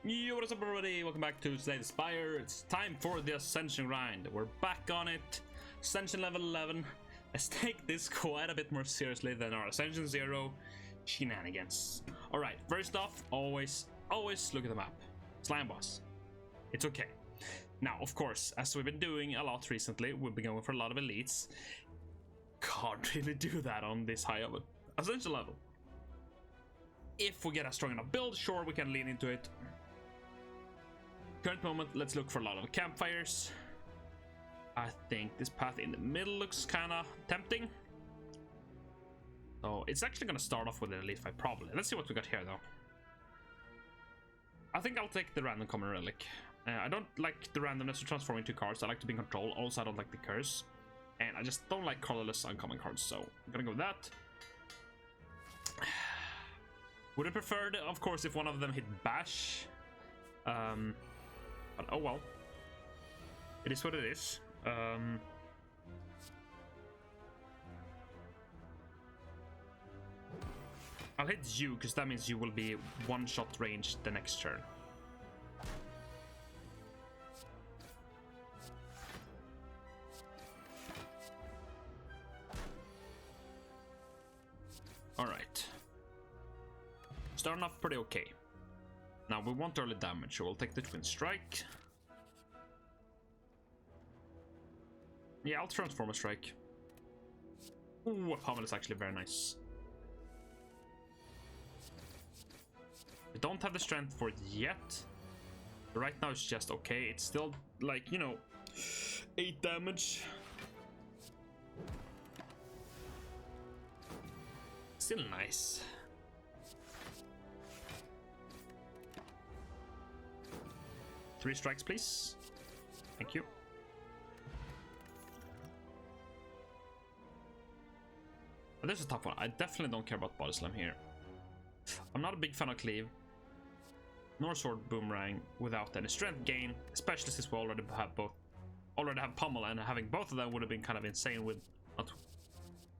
Yo, what is up everybody? Welcome back to today's Spire. It's time for the Ascension grind. We're back on it. Ascension level 11. Let's take this quite a bit more seriously than our Ascension 0 shenanigans. Alright, first off, always look at the map. Slime boss. It's okay. Now, of course, as we've been doing a lot recently, we've been going for a lot of elites. Can't really do that on this high of an Ascension level. If we get a strong enough build, sure, we can lean into it. Current moment, let's look for a lot of campfires. I think this path in the middle looks kind of tempting. So it's actually going to start off with an elite fight, probably. Let's see what we got here, though. I think I'll take the random common relic. I don't like the randomness of transforming two cards. I like to be in control. Also, I don't like the curse. And I just don't like colorless uncommon cards, so I'm going to go with that. Would have preferred, of course, if one of them hit bash. But oh well. It is what it is. I'll hit you, because that means you will be one-shot range the next turn. Alright. Starting off pretty okay. Now we want early damage, so we'll take the twin strike. Yeah, I'll transform a strike. Ooh, a pummel is actually very nice. We don't have the strength for it yet. But right now it's just okay. It's still like, you know, 8 damage. Still nice. Three strikes, please. Thank you. But this is a tough one. I definitely don't care about body slam here. I'm not a big fan of cleave, nor sword boomerang without any strength gain, especially since we already have pummel, and having both of them would have been kind of insane with.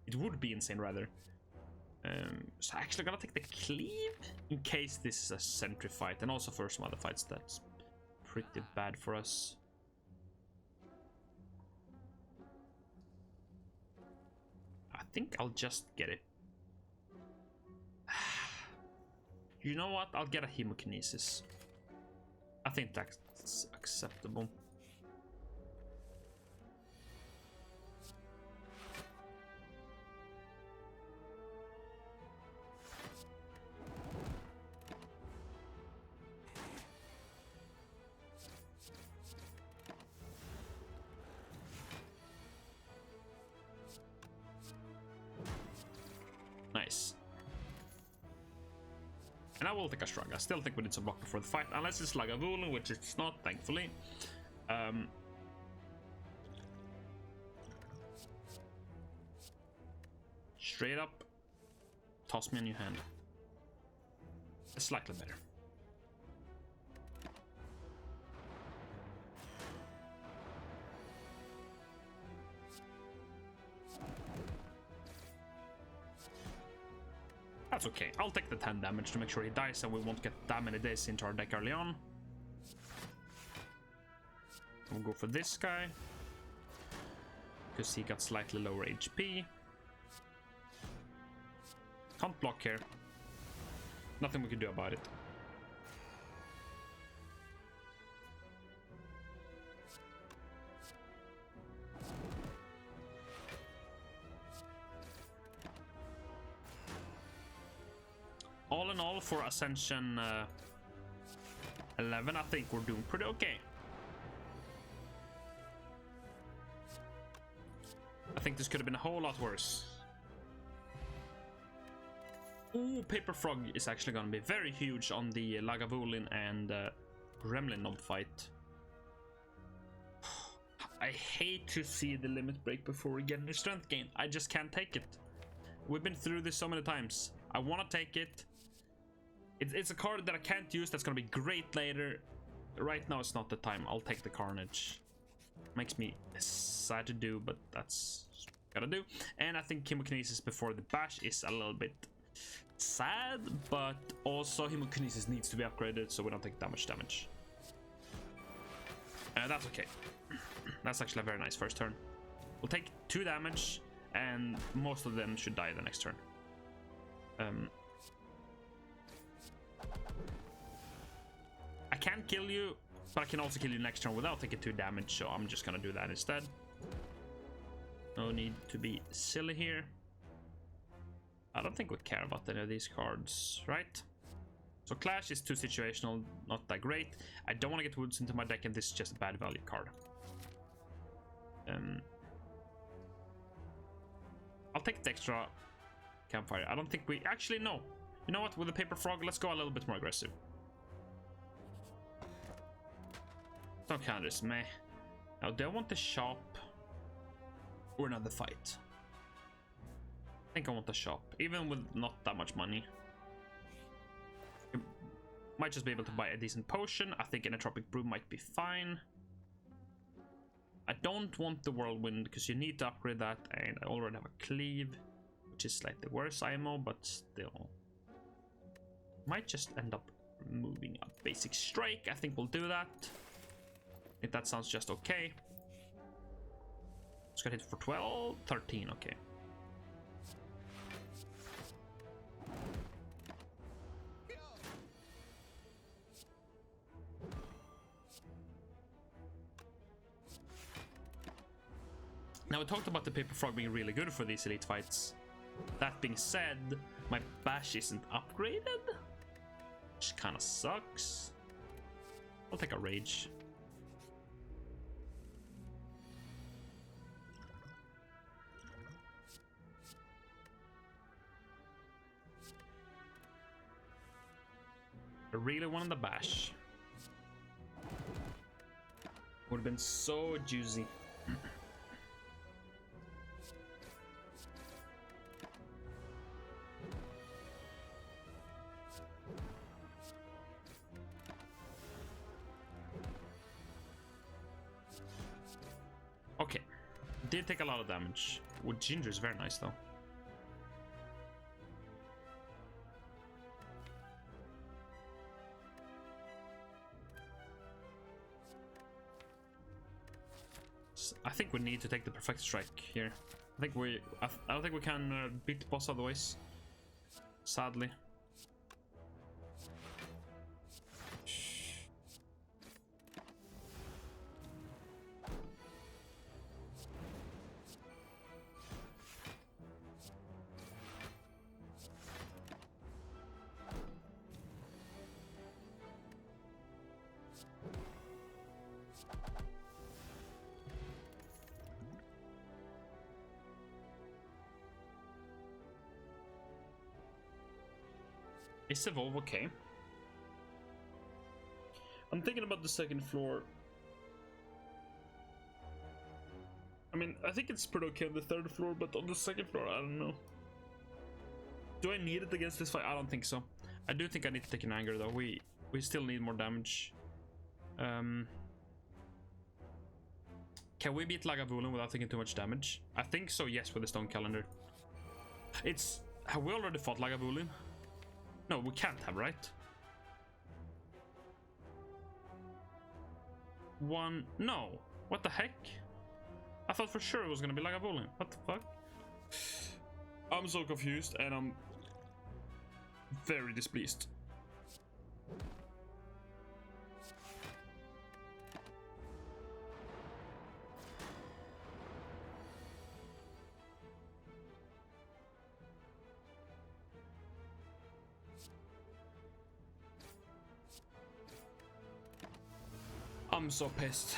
It would be insane rather. So I'm actually gonna take the cleave in case this is a sentry fight, and also for some other fights that's pretty bad for us. I think I'll just get it. You know what? I'll get a hemokinesis. I think that's acceptable. Nice. And I will take a shrug. I still think we need some block before the fight, unless it's Lagavulin, which it's not, thankfully. Straight up, toss me a new hand. It's slightly better. That's okay. I'll take the 10 damage to make sure he dies and we won't get that many days into our deck early on. We'll go for this guy, because he got slightly lower HP. Can't block here. Nothing we can do about it. All in all, for Ascension 11, I think we're doing pretty okay. I think this could have been a whole lot worse. Ooh, Paper Frog is actually going to be very huge on the Lagavulin and Gremlin Knob fight. I hate to see the limit break before we get any strength gain. I just can't take it. We've been through this so many times. I want to take it. It's a card that I can't use that's going to be great later. Right now, it's not the time. I'll take the Carnage. Makes me sad to do, but that's gotta do. And I think Chemokinesis before the bash is a little bit sad, but also Hemokinesis needs to be upgraded so we don't take that much damage. That's okay. That's actually a very nice first turn. We'll take 2 damage, and most of them should die the next turn. I can kill you, but I can also kill you next turn without taking 2 damage, so I'm just gonna do that instead. No need to be silly here. I don't think we care about any of these cards, right? So Clash is too situational, not that great. I don't want to get Woods into my deck, and this is just a bad value card. I'll take the extra Campfire. I don't think we... Actually, no. You know what? With the Paper Frog, let's go a little bit more aggressive. Don't count this, meh. Now, do I want the shop or another fight? I think I want the shop, even with not that much money. You might just be able to buy a decent potion. I think an Atropic Brew might be fine. I don't want the Whirlwind because you need to upgrade that, and I already have a Cleave, which is slightly worse IMO, but still. Might just end up moving a Basic Strike. I think we'll do that. If that sounds just okay. Just got hit for 12, 13, okay. Now, we talked about the Paper Frog being really good for these elite fights. That being said, my Bash isn't upgraded, which kind of sucks. I'll take a Rage. I really wanted the Bash. Would have been so juicy. Okay, did take a lot of damage. With Ginger is very nice though. I think we need to take the Perfect Strike here. I don't think we can beat the boss otherwise. Sadly. Is Evolve okay? I'm thinking about the second floor. I mean, I think it's pretty okay on the third floor, but on the second floor, I don't know. Do I need it against this fight? I don't think so. I do think I need to take an Anger though. We still need more damage. Can we beat Lagavulin without taking too much damage? I think so, yes, with the Stone Calendar. Have we already fought Lagavulin? No, we can't have, right? No. What the heck? I thought for sure it was gonna be Lagavulin. What the fuck? I'm so confused and I'm very displeased. I'm so pissed.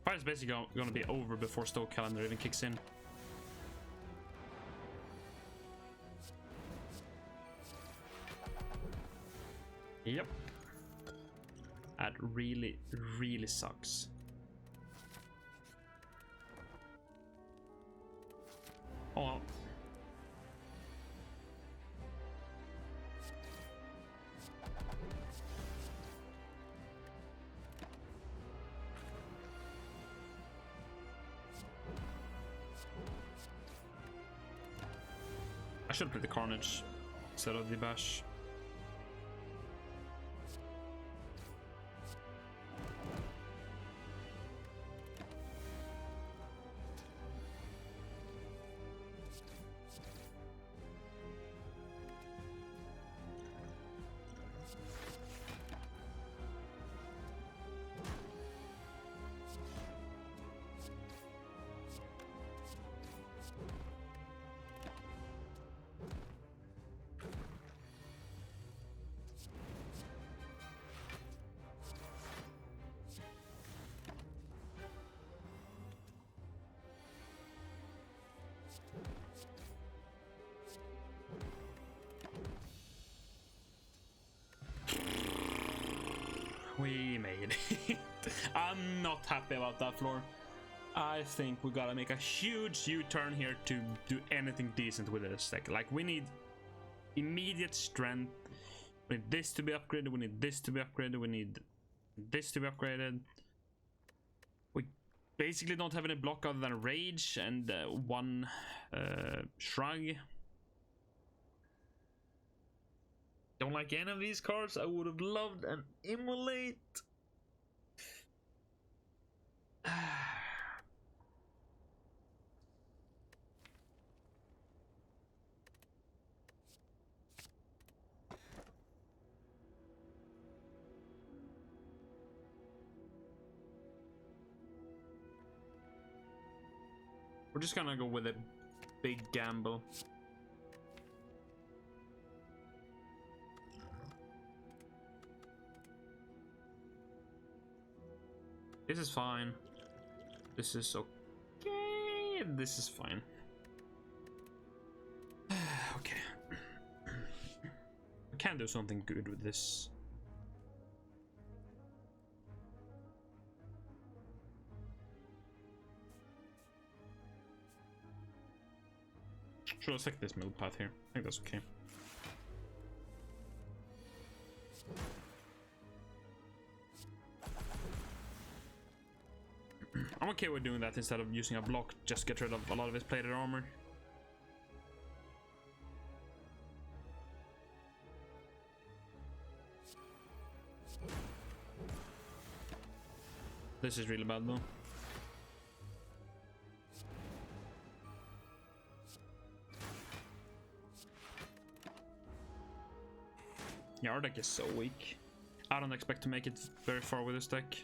Fire's basically gonna be over before Stone Calendar even kicks in. Yep. That really, really sucks. I should play the Carnage instead of the Bash. We made it. I'm not happy about that floor. I think we gotta make a huge U-turn here to do anything decent with this deck. Like, we need immediate strength. We need this to be upgraded. We need this to be upgraded. We need this to be upgraded. We basically don't have any block other than Rage and one Shrug. Don't like any of these cards. I would have loved an Immolate. We're just gonna go with a big gamble. This is fine. This is okay. This is fine. Okay. We can do something good with this. Sure, let's take this middle path here. I think that's okay. I'm okay with doing that instead of using a block, just get rid of a lot of his plated armor. This is really bad though. Yeah, our deck is so weak. I don't expect to make it very far with this deck.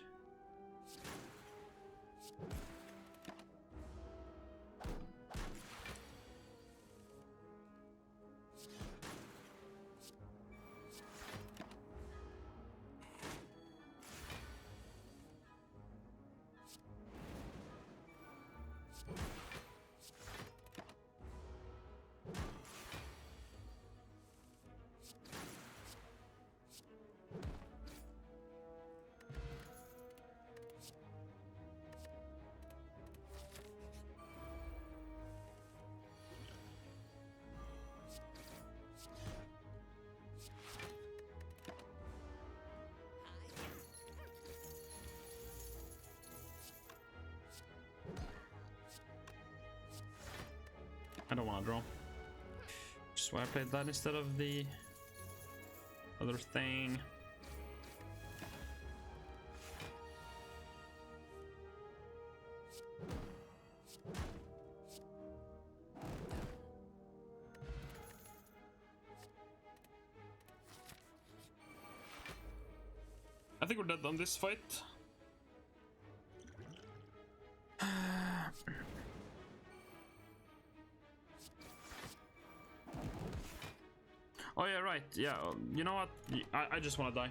I don't want to draw. Just why I played that instead of the other thing. I think we're dead on this fight. Oh yeah, right. Yeah, you know what? I just want to die.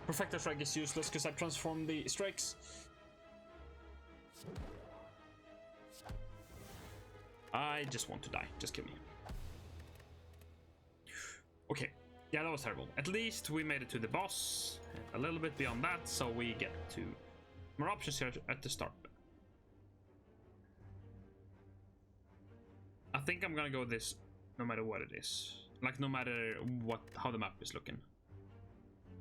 Perfector Strike is useless because I transformed the strikes. I just want to die. Just kill me. Okay. Yeah, that was terrible. At least we made it to the boss. A little bit beyond that, so we get to more options here at the start. I think I'm gonna go with this no matter what it is. Like, no matter how the map is looking.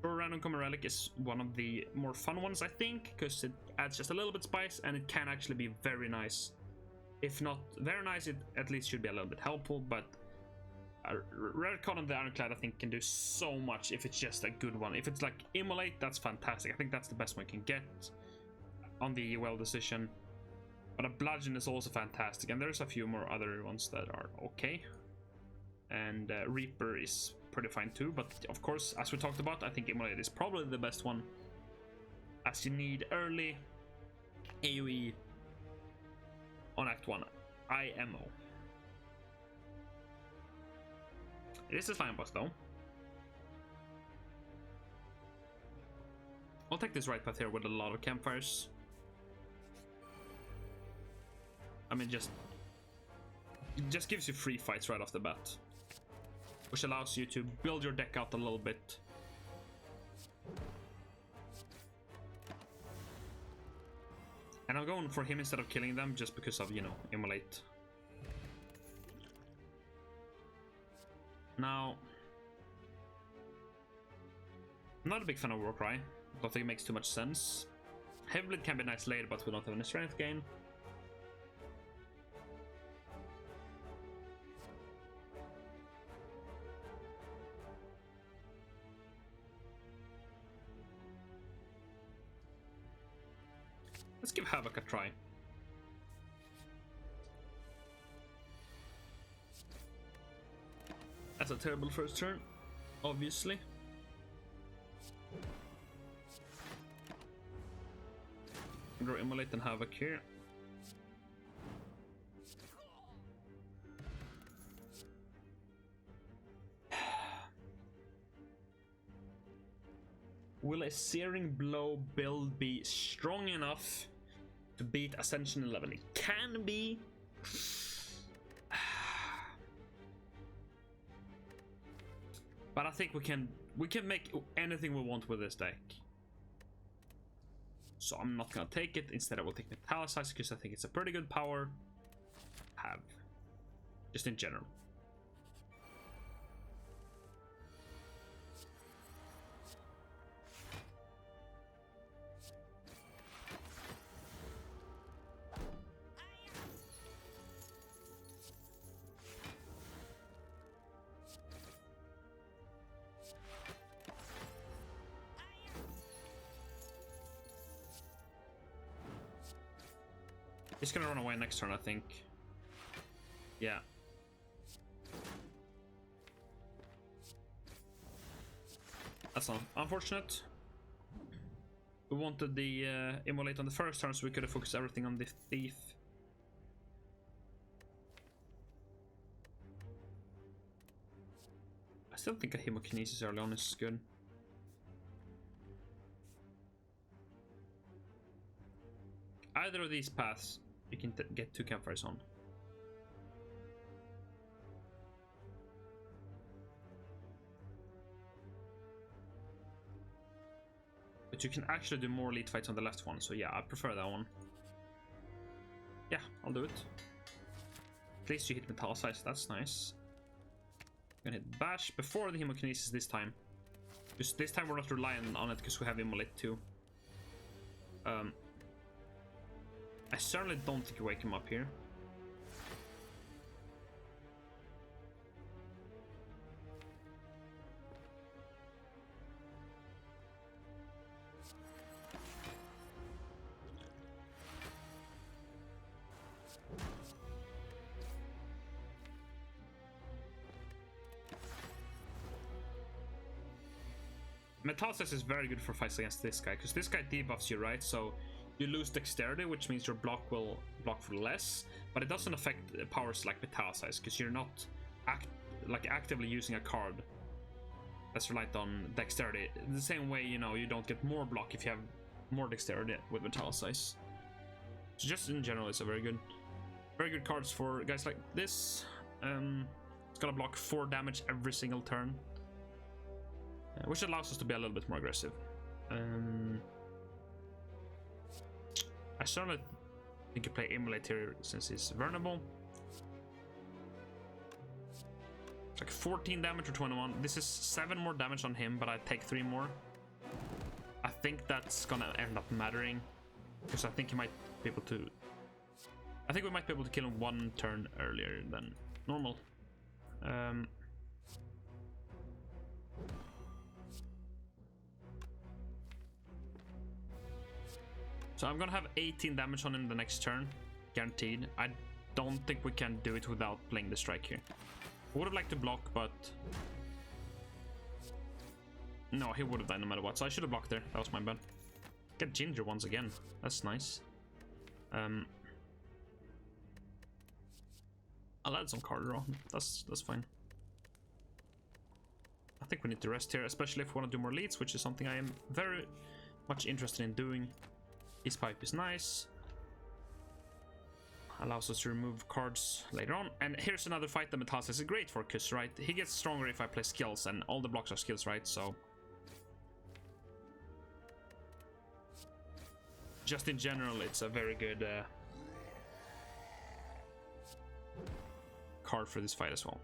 Random Common Relic is one of the more fun ones, I think, because it adds just a little bit spice and it can actually be very nice. If not very nice, it at least should be a little bit helpful, but Rare card on the Ironclad I think can do so much if it's just a good one. If it's like Immolate, that's fantastic. I think that's the best one you can get on the well decision. But a Bludgeon is also fantastic, and there's a few more other ones that are okay. And Reaper is pretty fine too, but of course, as we talked about, I think Immolate is probably the best one, as you need early AoE on Act 1 IMO. It is a slime boss though. I'll take this right path here with a lot of campfires. I mean, it just gives you free fights right off the bat, which allows you to build your deck out a little bit. And I'm going for him instead of killing them just because of, you know, Immolate. Now, I'm not a big fan of Warcry. Don't think it makes too much sense. Heavy can be nice later, but we don't have any strength gain. Let's give Havoc a try. That's a terrible first turn, obviously. Draw Immolate and Havoc here. Will a Searing Blow build be strong enough to beat Ascension 11? It can be. But I think we can make anything we want with this deck. So I'm not gonna take it. Instead I will take Alexxwz because I think it's a pretty good power to have. Just in general. He's gonna run away next turn, I think. Yeah. That's not unfortunate. We wanted the Immolate on the first turn, so we could have focused everything on the Thief. I still think a Hemokinesis early on is good. Either of these paths, you can get 2 campfires on. But you can actually do more elite fights on the left one, so yeah, I prefer that one. Yeah, I'll do it. At least you hit Alexxwz, that's nice. I'm gonna hit Bash before the Hemokinesis this time. Because this time we're not relying on it because we have Immolate too. I certainly don't think you wake him up here. Alexxwz is very good for fights against this guy, because this guy debuffs you, right? So you lose dexterity, which means your block will block for less, but it doesn't affect powers like Alexxwz, because you're not actively using a card that's reliant on dexterity. In the same way, you know, you don't get more block if you have more dexterity with Alexxwz. So just in general, it's a very good cards for guys like this. It's gonna block 4 damage every single turn, which allows us to be a little bit more aggressive. I certainly think you play Immolate here since he's vulnerable. It's like 14 damage or 21. This is 7 more damage on him, but I take 3 more. I think that's gonna end up mattering, because I think he might be able to. I think we might be able to kill him 1 turn earlier than normal. So I'm gonna have 18 damage on him the next turn, guaranteed. I don't think we can do it without playing the strike here. I would have liked to block, but no, he would have died no matter what. So I should have blocked there. That was my bad. Get Ginger once again. That's nice. I'll add some card draw. That's fine. I think we need to rest here, especially if we want to do more leads, which is something I am very much interested in doing. His pipe is nice. Allows us to remove cards later on. And here's another fight that Metallic is great for, because, right, he gets stronger if I play skills, and all the blocks are skills, right? So just in general, it's a very good card for this fight as well.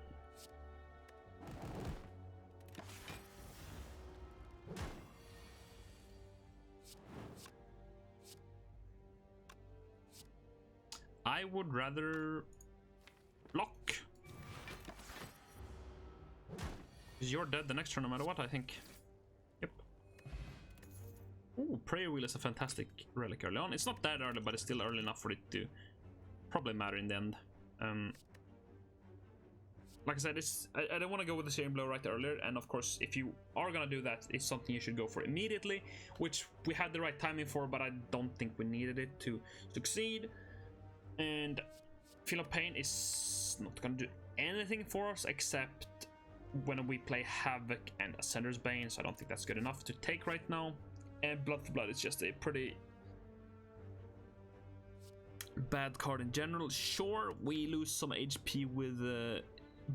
I would rather block. Because you're dead the next turn no matter what, I think. Yep. Ooh, Prayer Wheel is a fantastic relic early on. It's not that early, but it's still early enough for it to probably matter in the end. Like I said, I don't want to go with the Searing Blow right earlier, and of course, if you are gonna do that, it's something you should go for immediately, which we had the right timing for, but I don't think we needed it to succeed. And Feel of Pain is not gonna do anything for us except when we play Havoc and Ascender's Bane, so I don't think that's good enough to take right now. And Blood for Blood is just a pretty bad card in general. Sure, we lose some HP with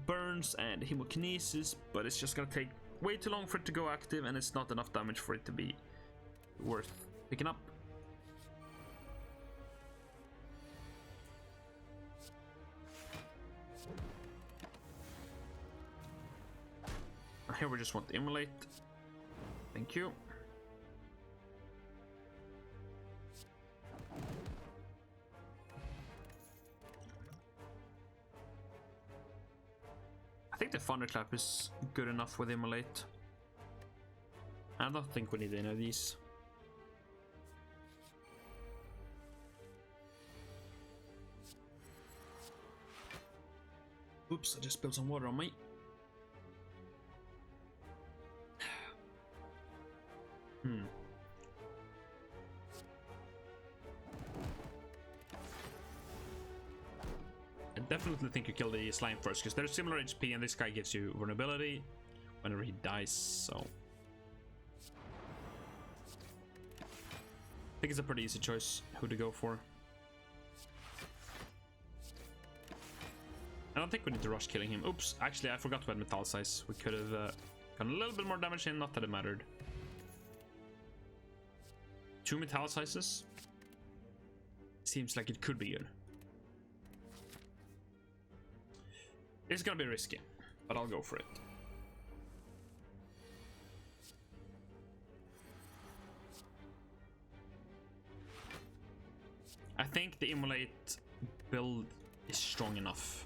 burns and hemokinesis, but it's just gonna take way too long for it to go active, and it's not enough damage for it to be worth picking up. Here we just want to immolate. Thank you. I think the Thunderclap is good enough with immolate. I don't think we need any of these. Oops, I just spilled some water on me. I definitely think you kill the slime first, because there's similar HP and this guy gives you vulnerability whenever he dies, so I think it's a pretty easy choice who to go for. I don't think we need to rush killing him. Oops, actually I forgot about Metallsize. We could have gotten a little bit more damage in, not that it mattered. 2 Metallsizes. Seems like it could be good. It's gonna be risky, but I'll go for it. I think the Immolate build is strong enough.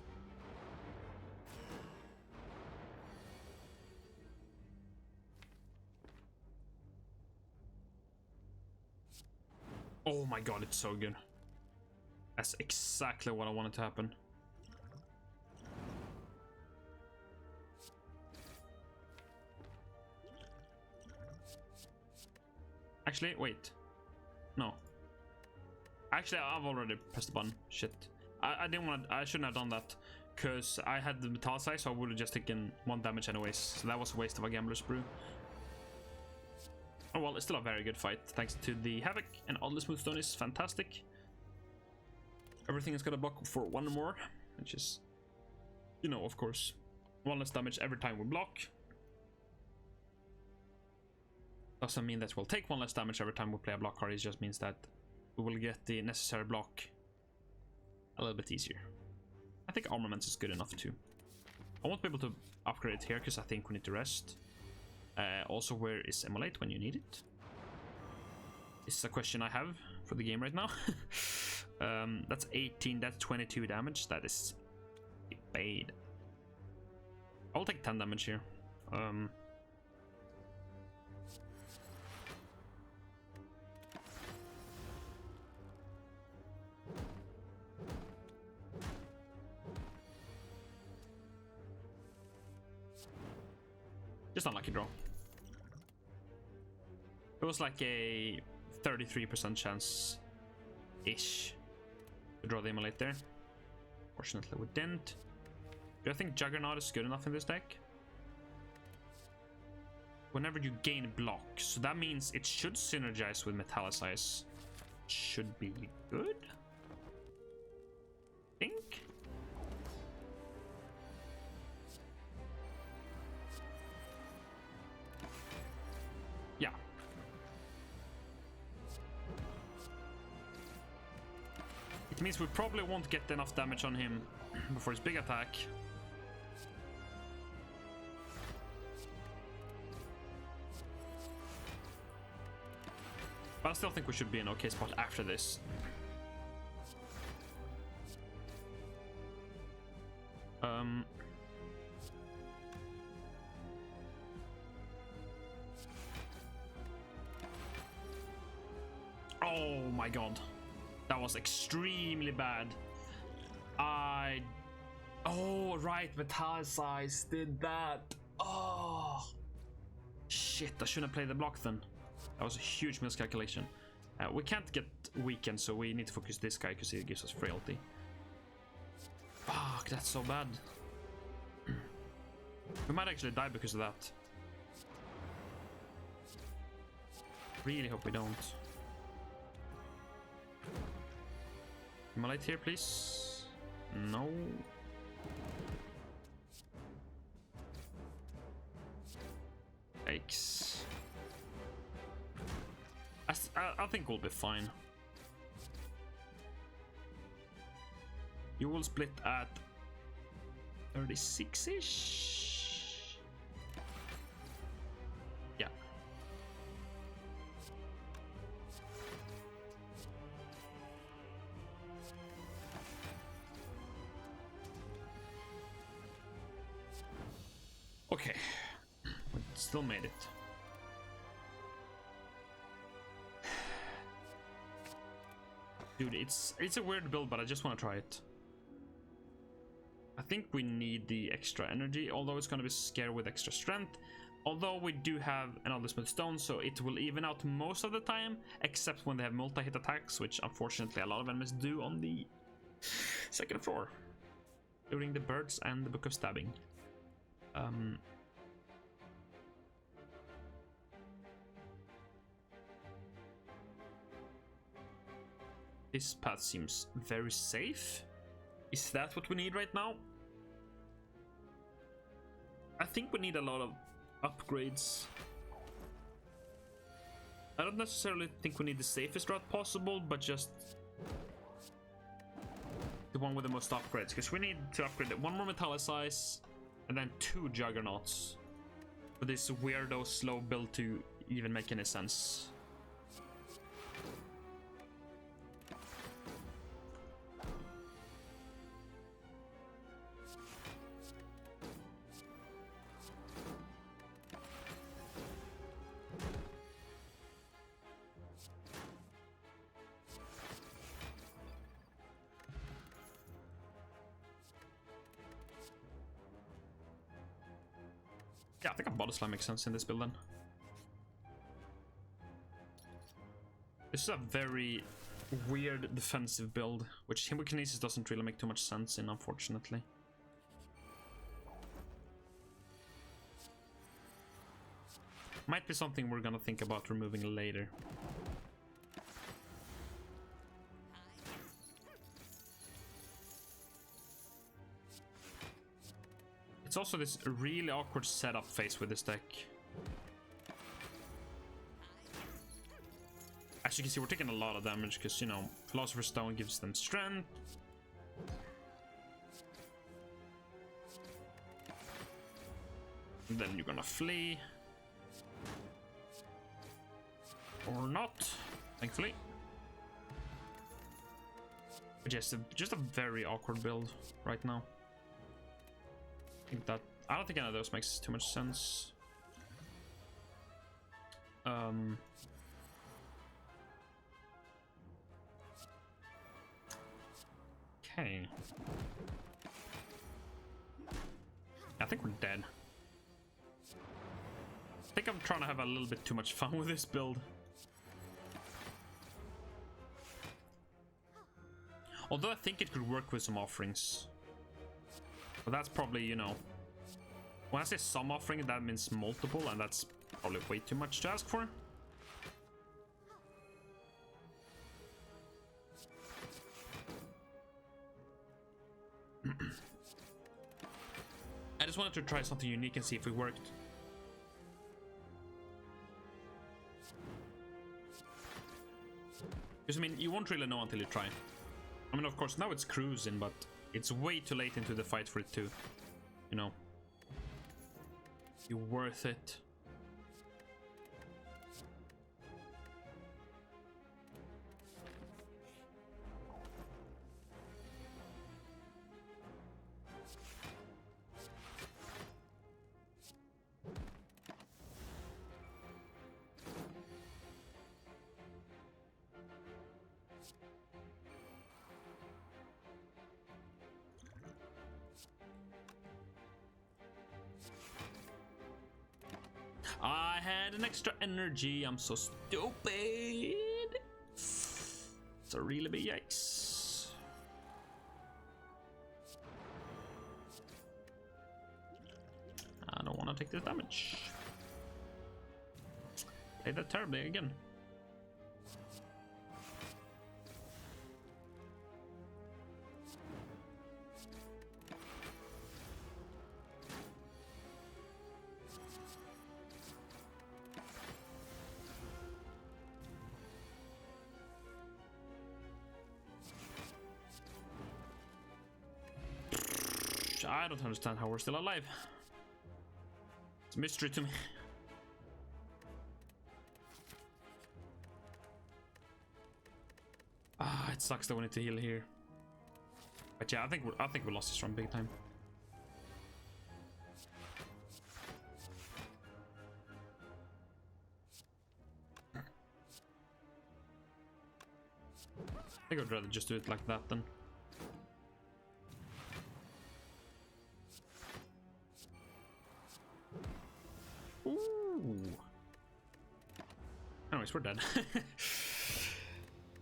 Oh my god, it's so good. That's exactly what I wanted to happen. Actually, wait. No. Actually, I've already pressed the button. Shit. I didn't want to, I shouldn't have done that. Because I had the Metallsize, so I would have just taken 1 damage anyways. So that was a waste of a Gambler's Brew. Oh well, it's still a very good fight, thanks to the Havoc, and all the Smoothstone is fantastic. Everything is gonna block for 1 more, which is, you know, of course, 1 less damage every time we block. Doesn't mean that we'll take 1 less damage every time we play a block card, it just means that we will get the necessary block a little bit easier. I think Armaments is good enough too. I won't be able to upgrade it here because I think we need to rest. Also, where is Immolate when you need it? This is a question I have for the game right now. That's 18, that's 22 damage. That is bad. I'll take 10 damage here. Just unlucky draw. It was like a 33% chance-ish to draw the Immolate there. Fortunately, we didn't. Do I think Juggernaut is good enough in this deck? Whenever you gain block, so that means it should synergize with Metallicize. Should be good. Think. Yeah. It means we probably won't get enough damage on him before his big attack. But I still think we should be in an okay spot after this. Oh my god. That was extremely bad. Oh, right, Metallicize did that. Oh. Shit, I shouldn't have played the block then. That was a huge miscalculation. We can't get weakened, so we need to focus this guy because he gives us frailty. Fuck, that's so bad. We might actually die because of that. Really hope we don't. Immolate here, please. No. X. I think we'll be fine. You will split at 36-ish. Yeah. Okay. We still made it. Dude, it's a weird build, but I just want to try it. I think we need the extra energy, although it's going to be scared with extra strength. Although we do have another smooth stone, so it will even out most of the time, except when they have multi-hit attacks, which unfortunately a lot of enemies do on the second floor. During the birds and the Book of Stabbing. This path seems very safe. Is that what we need right now? I think we need a lot of upgrades. I don't necessarily think we need the safest route possible, but just the one with the most upgrades. Because we need to upgrade one more Metallicize and then 2 Juggernauts for this weirdo slow build to even make any sense. Yeah, I think a Body Slam makes sense in this build then. This is a very weird defensive build, which Himbokinesis doesn't really make too much sense in, unfortunately. Might be something we're gonna think about removing later. It's also this really awkward setup phase with this deck. As you can see, we're taking a lot of damage because, you know, Philosopher's Stone gives them strength. And then you're gonna flee. Or not, thankfully. But yes, just a very awkward build right now. I don't think any of those makes too much sense. Okay. I think we're dead. I think I'm trying to have a little bit too much fun with this build. Although I think it could work with some offerings. But that's probably, you know... When I say some offering, that means multiple, and that's probably way too much to ask for. I just wanted to try something unique and see if it worked. Because, I mean, you won't really know until you try. I mean, of course, now it's cruising, but it's way too late into the fight for it to, you know, be worth it. I had an extra energy. I'm so stupid. It's a really big yikes. I don't want to take this damage. Played that terribly again. I don't understand how we're still alive. It's a mystery to me. Ah, it sucks that we need to heal here. But yeah, I think we lost this run big time. I think I'd rather just do it like that then. Ooh. Anyways, we're dead.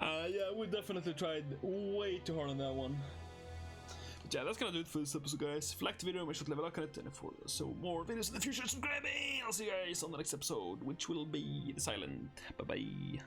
Yeah, we definitely tried way too hard on that one. But yeah, that's gonna do it for this episode, guys. If you liked the video, make sure to leave a like on it, and for so more videos in the future, subscribe. I'll see you guys on the next episode, which will be the silent. Bye bye.